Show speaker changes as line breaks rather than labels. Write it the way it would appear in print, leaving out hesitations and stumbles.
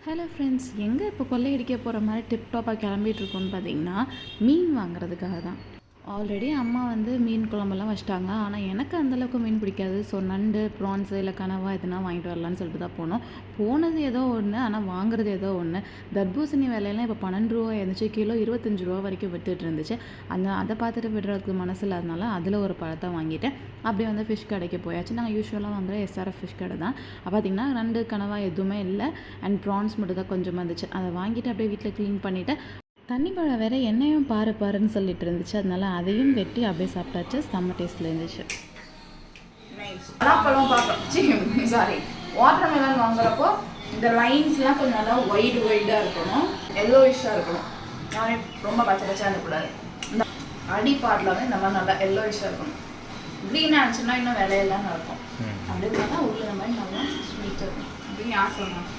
Hello friends, எங்கே இப்போ கொள்ளையடிக்க போகிற மாதிரி டிப்டாப்பாக கிளம்பிகிட்ருக்கோன்னு பார்த்தீங்கன்னா மீன் வாங்குறதுக்காக தான். ஆல்ரெடி அம்மா வந்து மீன் குழம்பெல்லாம் வச்சிட்டாங்க. ஆனால் எனக்கு அந்தளவுக்கு மீன் பிடிக்காது. ஸோ நண்டு, ப்ரான்ஸு இல்லை கனவா எதுனா வாங்கிட்டு வரலான்னு சொல்லிட்டு தான் போனோம். போனது ஏதோ ஒன்று, ஆனால் வாங்குறது ஏதோ ஒன்று. தர்பூசணி விலையெல்லாம் இப்போ 12 ரூபா இருந்துச்சு, கிலோ 25 ரூபா வரைக்கும் விற்றுட்டு இருந்துச்சு. அதை பார்த்துட்டு விடுறதுக்கு மனசு இல்லாதனால அதில் ஒரு பழத்தை வாங்கிட்டேன். அப்படியே வந்து ஃபிஷ் கடைக்கு போயாச்சு. நாங்கள் யூஸ்வலாக வாங்குகிற SRF ஃபிஷ் கடை தான். பார்த்திங்கன்னா நண்டு, கனவா எதுவுமே இல்லை. அண்ட் ப்ரான்ஸ் மட்டும் தான் கொஞ்சமாக இருந்துச்சு. அதை வாங்கிட்டு அப்படியே வீட்டில் க்ளீன் பண்ணிவிட்டு, தண்ணி பழம் வேறு எண்ணெயும் பாருன்னு சொல்லிட்டு இருந்துச்சு. அதனால அதையும் வெட்டி அப்படியே சாப்பிட்டாச்சு. செம்ம டேஸ்ட்டில் இருந்துச்சு.
பழம் பார்க்க சாரி வாட்டர் மெலன் வாங்குறப்போ இந்த லைன்ஸ்லாம் கொஞ்சம் நல்லா ஒய்டாக இருக்கணும், எல்லோயிஷாக இருக்கணும். நானே ரொம்ப பச்சை பச்சையாக இருக்கக்கூடாது. இந்த அடிப்பாட்டில் வந்து இந்த மாதிரி நல்லா எல்லோயிஷாக இருக்கணும். க்ரீனாக இருந்துச்சுன்னா இன்னும் விலையெல்லாம் இருக்கும். அப்படி இருந்தால் தான் உள்ள இந்த மாதிரி நல்லா ஸ்வீட்டாக இருக்கும் அப்படின்னு யார் சொன்னாங்க.